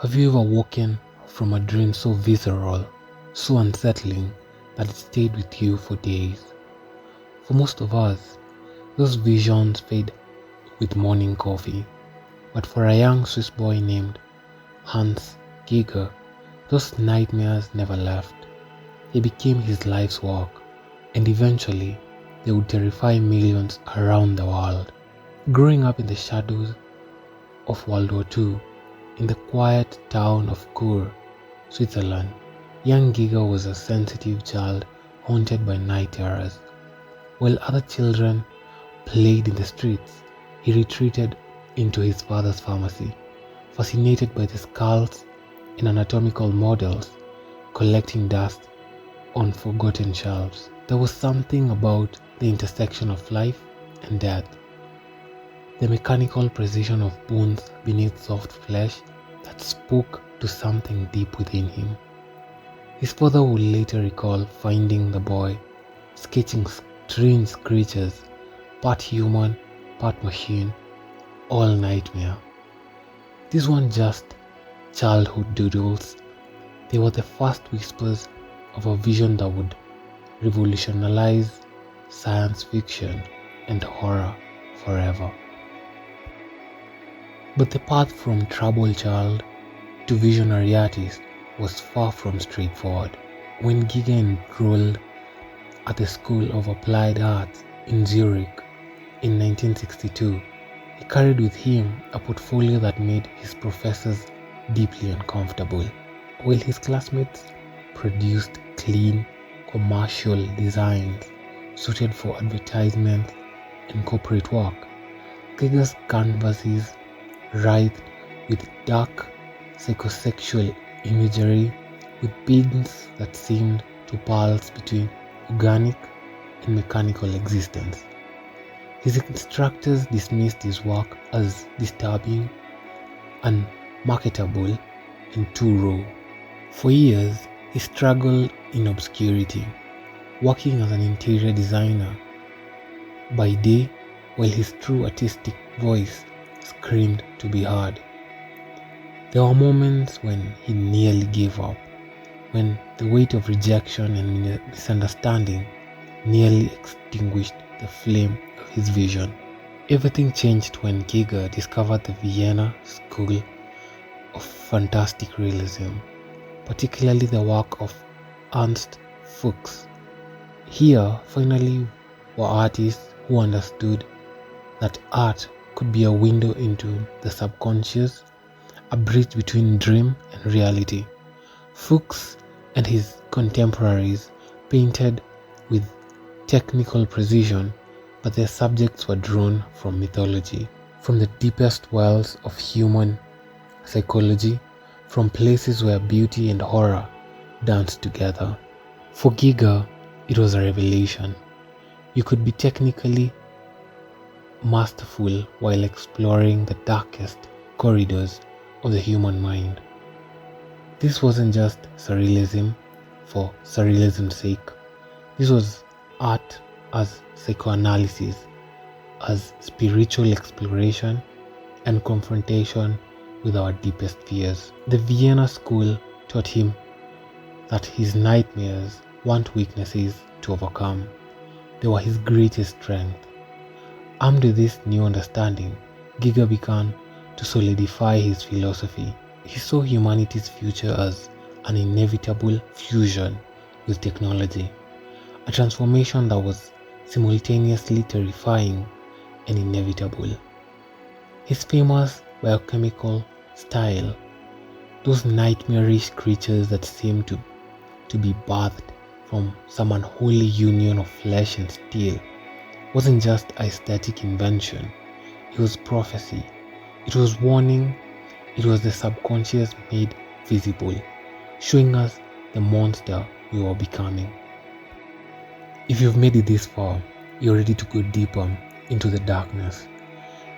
Have you ever woken from a dream so visceral, so unsettling that it stayed with you for days? For most of us, those visions fade with morning coffee. But for a young Swiss boy named Hans Giger, those nightmares never left. They became his life's work, and eventually they would terrify millions around the world. Growing up in the shadows of World War II, in the quiet town of Chur, Switzerland, young Giger was a sensitive child haunted by night terrors. While other children played in the streets, he retreated into his father's pharmacy, fascinated by the skulls and anatomical models collecting dust on forgotten shelves. There was something about the intersection of life and death, the mechanical precision of bones beneath soft flesh that spoke to something deep within him. His father would later recall finding the boy sketching strange creatures, part human, part machine, all nightmare. These weren't just childhood doodles, they were the first whispers of a vision that would revolutionize science fiction and horror forever. But the path from troubled child to visionary artist was far from straightforward. When Giger enrolled at the School of Applied Arts in Zurich in 1962, he carried with him a portfolio that made his professors deeply uncomfortable. While his classmates produced clean, commercial designs suited for advertisements and corporate work, Giger's canvases writhed with dark psychosexual imagery, with beings that seemed to pulse between organic and mechanical existence. His instructors dismissed his work as disturbing, unmarketable, and too raw. For years, he struggled in obscurity, working as an interior designer by day while his true artistic voice screamed to be heard. There were moments when he nearly gave up, when the weight of rejection and misunderstanding nearly extinguished the flame of his vision. Everything changed when Giger discovered the Vienna School of Fantastic Realism, particularly the work of Ernst Fuchs. Here, finally, were artists who understood that art could be a window into the subconscious, a bridge between dream and reality. Fuchs and his contemporaries painted with technical precision, but their subjects were drawn from mythology, from the deepest wells of human psychology, from places where beauty and horror danced together. For Giger, it was a revelation. You could be technically masterful while exploring the darkest corridors of the human mind. This wasn't just surrealism for surrealism's sake. This was art as psychoanalysis, as spiritual exploration and confrontation with our deepest fears. The Vienna School taught him that his nightmares weren't weaknesses to overcome. They were his greatest strength. Armed with this new understanding, Giger began to solidify his philosophy. He saw humanity's future as an inevitable fusion with technology, a transformation that was simultaneously terrifying and inevitable. His famous biochemical style, those nightmarish creatures that seemed to be birthed from some unholy union of flesh and steel, wasn't just aesthetic invention. It was prophecy. It was warning. It was the subconscious made visible, showing us the monster we were becoming. If you've made it this far, you're ready to go deeper into the darkness.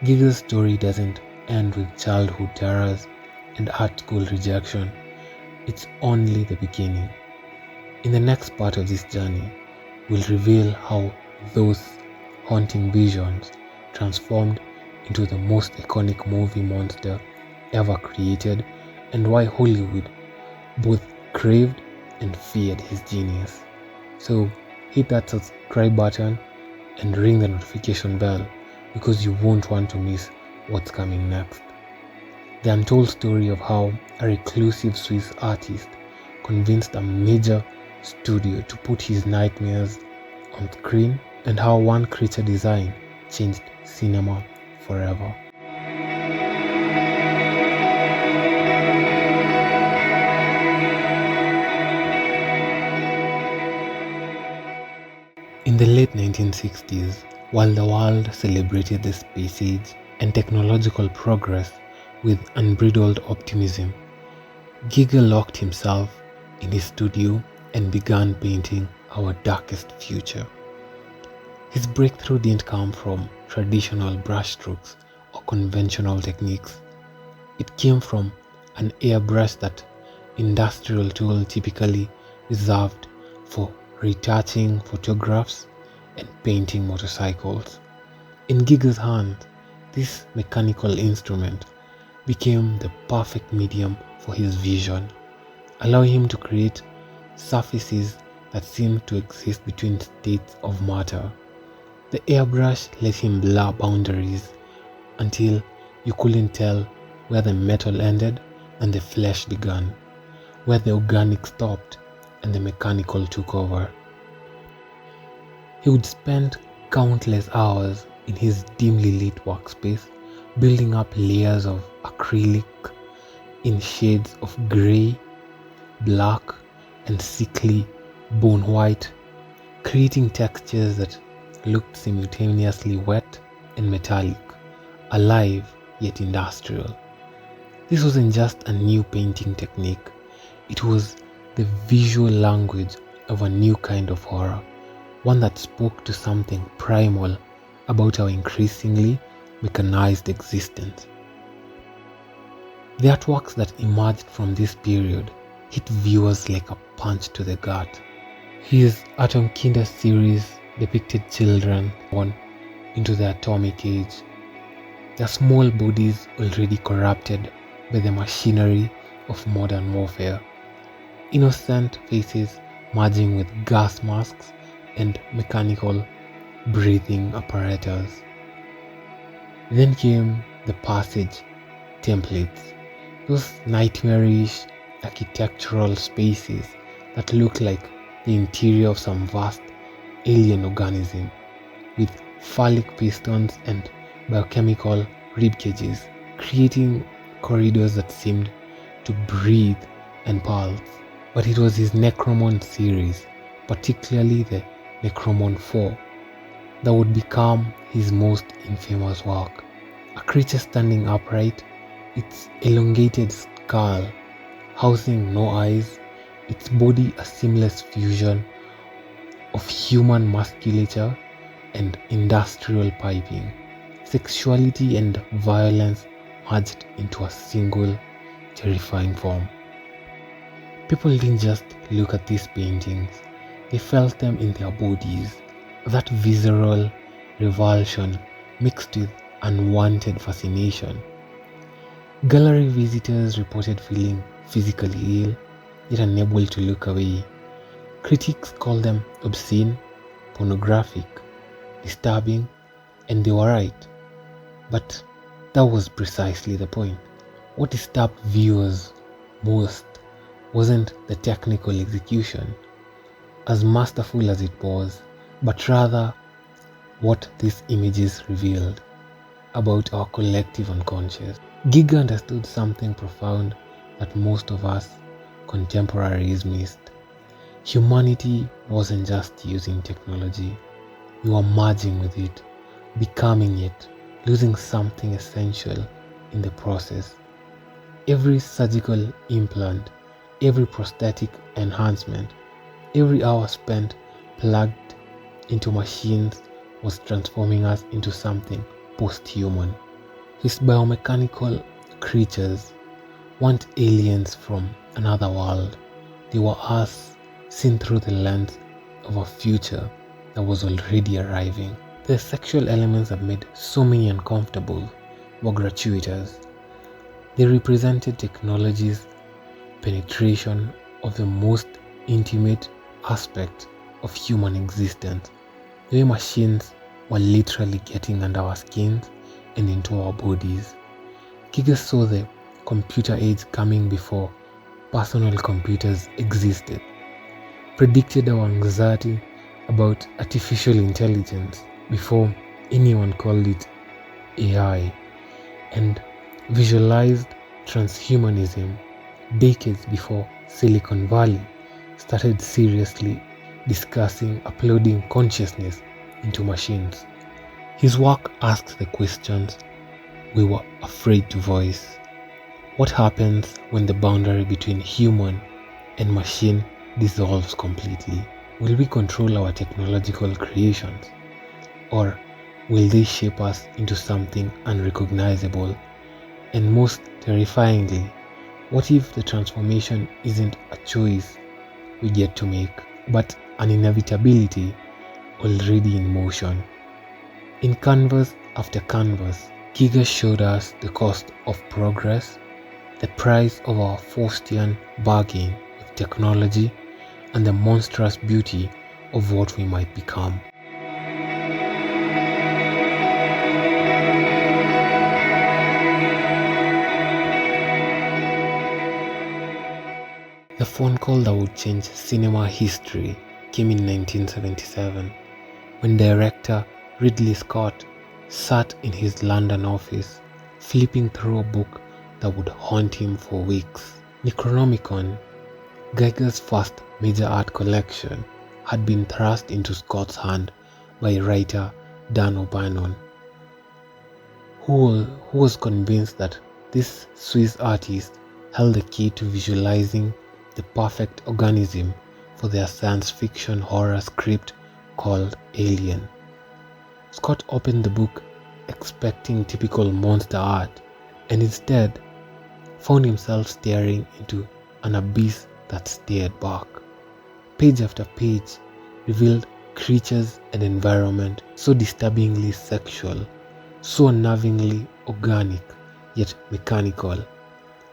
Giger's story doesn't end with childhood terrors and art school rejection. It's only the beginning. In the next part of this journey, we'll reveal how those haunting visions transformed into the most iconic movie monster ever created and why Hollywood both craved and feared his genius. So hit that subscribe button and ring the notification bell because you won't want to miss what's coming next. The untold story of how a reclusive Swiss artist convinced a major studio to put his nightmares on screen, and how one creature design changed cinema forever. In the late 1960s, while the world celebrated the space age and technological progress with unbridled optimism, Giger locked himself in his studio and began painting our darkest future. His breakthrough didn't come from traditional brushstrokes or conventional techniques. It came from an airbrush, that industrial tool typically reserved for retouching photographs and painting motorcycles. In Giger's hand, this mechanical instrument became the perfect medium for his vision, allowing him to create surfaces that seemed to exist between states of matter. The airbrush let him blur boundaries until you couldn't tell where the metal ended and the flesh began, where the organic stopped and the mechanical took over. He would spend countless hours in his dimly lit workspace, building up layers of acrylic in shades of grey, black, and sickly bone white, creating textures that looked simultaneously wet and metallic, alive yet industrial. This wasn't just a new painting technique, it was the visual language of a new kind of horror, one that spoke to something primal about our increasingly mechanized existence. The artworks that emerged from this period hit viewers like a punch to the gut. His Atom Kinder series depicted children born into the atomic age, their small bodies already corrupted by the machinery of modern warfare, innocent faces merging with gas masks and mechanical breathing apparatus. Then came the Passage templates, those nightmarish architectural spaces that look like the interior of some vast alien organism, with phallic pistons and biochemical ribcages, creating corridors that seemed to breathe and pulse. But it was his Necromon series, particularly the Necromon 4, that would become his most infamous work. A creature standing upright, its elongated skull housing no eyes, its body a seamless fusion of human musculature and industrial piping, sexuality and violence merged into a single terrifying form. People didn't just look at these paintings, they felt them in their bodies, that visceral revulsion mixed with unwanted fascination. Gallery visitors reported feeling physically ill, yet unable to look away. Critics called them obscene, pornographic, disturbing, and they were right. But that was precisely the point. What disturbed viewers most wasn't the technical execution, as masterful as it was, but rather what these images revealed about our collective unconscious. Giger understood something profound that most of us contemporaries missed. Humanity wasn't just using technology, we were merging with it, becoming it, losing something essential in the process. Every surgical implant, every prosthetic enhancement, every hour spent plugged into machines was transforming us into something post-human. His biomechanical creatures weren't aliens from another world. They were us, seen through the lens of a future that was already arriving. The sexual elements that made so many uncomfortable were gratuitous. They represented technology's penetration of the most intimate aspect of human existence, the way machines were literally getting under our skins and into our bodies. Giga saw the computer age coming before personal computers existed, predicted our anxiety about artificial intelligence before anyone called it AI, and visualized transhumanism decades before Silicon Valley started seriously discussing uploading consciousness into machines. His work asked the questions we were afraid to voice. What happens when the boundary between human and machine dissolves completely? Will we control our technological creations, or will they shape us into something unrecognizable? And most terrifyingly, what if the transformation isn't a choice we get to make, but an inevitability already in motion? In canvas after canvas, Giga showed us the cost of progress, the price of our Faustian bargain with technology, and the monstrous beauty of what we might become. The phone call that would change cinema history came in 1977, when director Ridley Scott sat in his London office flipping through a book that would haunt him for weeks. Necronomicon, Geiger's first major art collection, had been thrust into Scott's hand by writer Dan O'Bannon, who was convinced that this Swiss artist held the key to visualizing the perfect organism for their science fiction horror script called Alien. Scott opened the book expecting typical monster art, and instead found himself staring into an abyss that stared back. Page after page revealed creatures and environment so disturbingly sexual, so unnervingly organic, yet mechanical,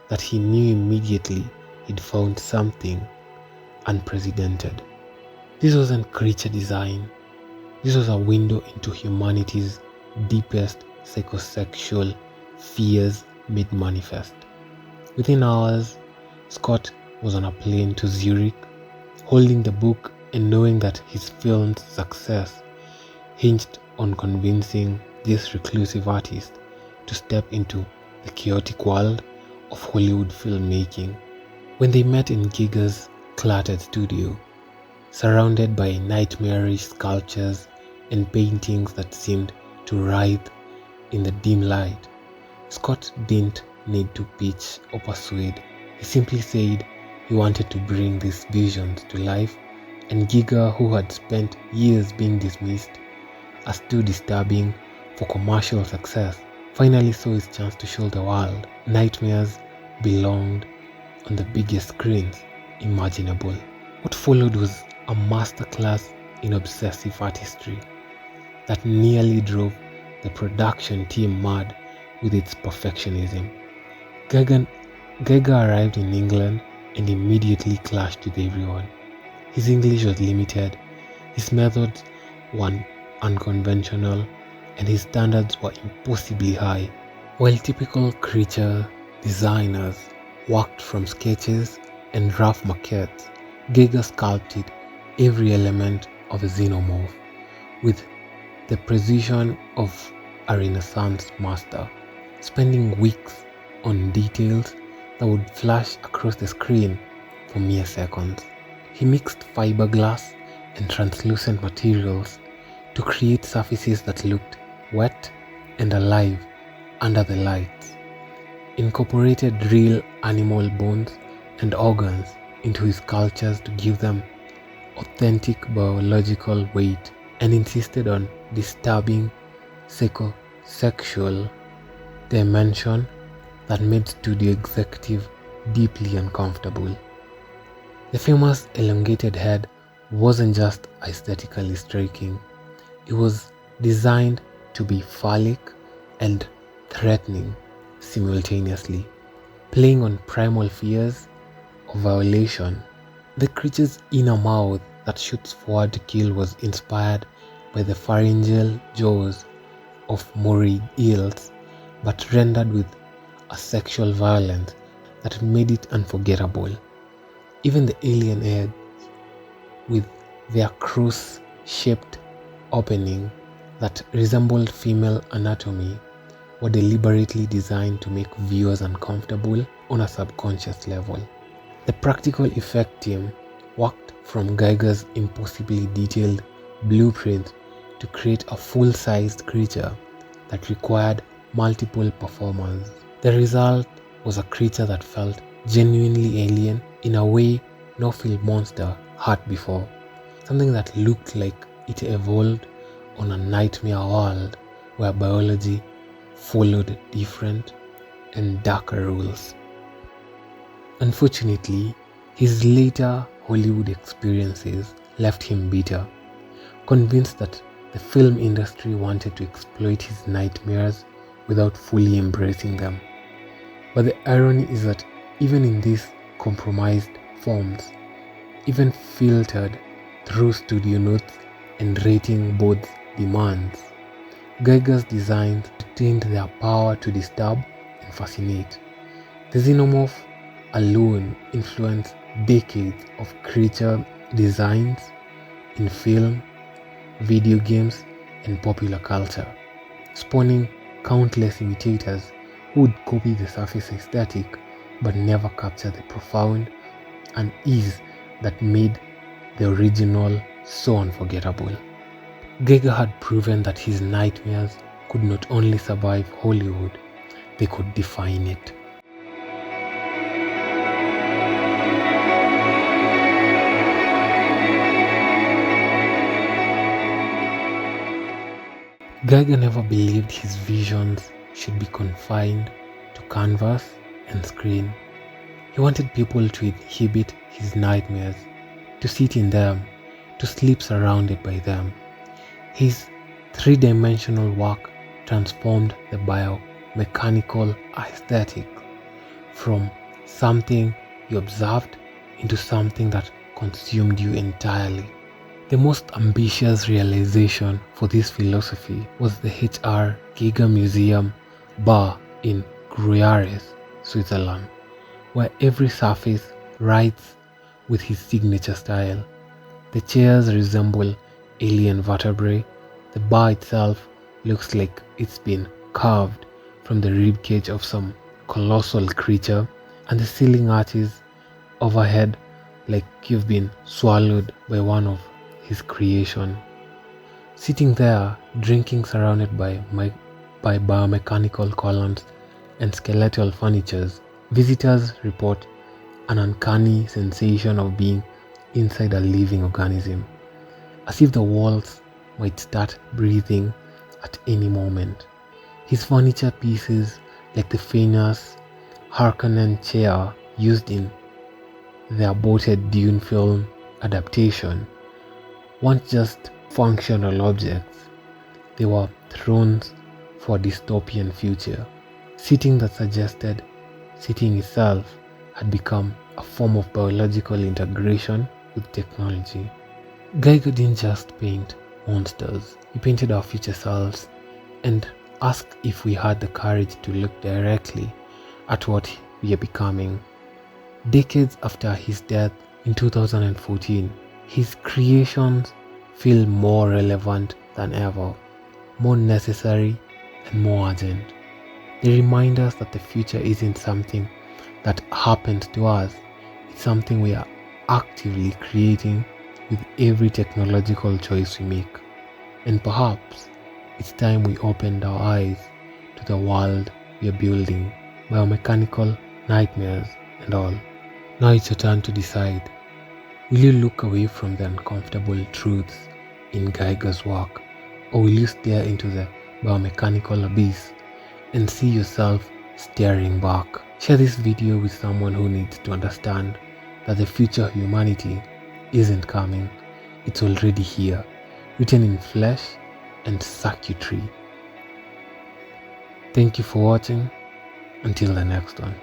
that he knew immediately he'd found something unprecedented. This wasn't creature design. This was a window into humanity's deepest psychosexual fears made manifest. Within hours, Scott was on a plane to Zurich, holding the book and knowing that his film's success hinged on convincing this reclusive artist to step into the chaotic world of Hollywood filmmaking. When they met in Giga's cluttered studio, surrounded by nightmarish sculptures and paintings that seemed to writhe in the dim light, Scott didn't need to pitch or persuade. He simply said he wanted to bring these visions to life, and Giga, who had spent years being dismissed as too disturbing for commercial success, finally saw his chance to show the world nightmares belonged on the biggest screens imaginable. What followed was a masterclass in obsessive artistry that nearly drove the production team mad with its perfectionism. Giga arrived in England and immediately clashed with everyone. His English was limited, his methods were unconventional, and his standards were impossibly high. While typical creature designers worked from sketches and rough maquettes, Giga sculpted every element of a Xenomorph with the precision of a Renaissance master, spending weeks on details that would flash across the screen for mere seconds. He mixed fiberglass and translucent materials to create surfaces that looked wet and alive under the lights, incorporated real animal bones and organs into his sculptures to give them authentic biological weight, and insisted on disturbing psychosexual dimension that made studio executive deeply uncomfortable. The famous elongated head wasn't just aesthetically striking, it was designed to be phallic and threatening simultaneously. playing on primal fears of violation. The creature's inner mouth that shoots forward to kill was inspired by the pharyngeal jaws of moray eels, but rendered with a sexual violence that made it unforgettable. Even the alien eggs, with their cross-shaped opening that resembled female anatomy, were deliberately designed to make viewers uncomfortable on a subconscious level. The practical effect team worked from Giger's impossibly detailed blueprint to create a full-sized creature that required multiple performers. The result was a creature that felt genuinely alien in a way no film monster had before. Something that looked like it evolved on a nightmare world where biology followed different and darker rules. Unfortunately, his later Hollywood experiences left him bitter, convinced that the film industry wanted to exploit his nightmares without fully embracing them. But the irony is that even in these compromised forms, even filtered through studio notes and rating boards' demands, Giger's designs retained their power to disturb and fascinate. The Xenomorph alone influenced decades of creature designs in film, video games, and popular culture, spawning countless imitators who would copy the surface aesthetic but never capture the profound unease that made the original so unforgettable. Giger had proven that his nightmares could not only survive Hollywood, they could define it. Giger never believed his visions should be confined to canvas and screen. He wanted people to inhabit his nightmares, to sit in them, to sleep surrounded by them. His three-dimensional work transformed the biomechanical aesthetic from something you observed into something that consumed you entirely. The most ambitious realization for this philosophy was the H.R. Giger Museum bar in Gruyères, Switzerland, where every surface writes with his signature style. The chairs resemble alien vertebrae, the bar itself looks like it's been carved from the ribcage of some colossal creature, and the ceiling arches overhead like you've been swallowed by one of his creation. Sitting there, drinking surrounded by biomechanical columns and skeletal furnitures, visitors report an uncanny sensation of being inside a living organism, as if the walls might start breathing at any moment. His furniture pieces, like the famous Harkonnen chair used in the aborted Dune film adaptation, weren't just functional objects, they were thrones for a dystopian future. Sitting that suggested sitting itself had become a form of biological integration with technology. Giger didn't just paint monsters, he painted our future selves and asked if we had the courage to look directly at what we are becoming. Decades after his death in 2014, his creations feel more relevant than ever, more necessary and more urgent. They remind us that the future isn't something that happens to us, it's something we are actively creating with every technological choice we make. And perhaps it's time we opened our eyes to the world we are building, biomechanical nightmares and all. Now it's your turn to decide. Will you look away from the uncomfortable truths in Giger's work, or will you stare into the biomechanical abyss and see yourself staring back? Share this video with someone who needs to understand that the future of humanity isn't coming, it's already here, written in flesh and circuitry. Thank you for watching. Until the next one.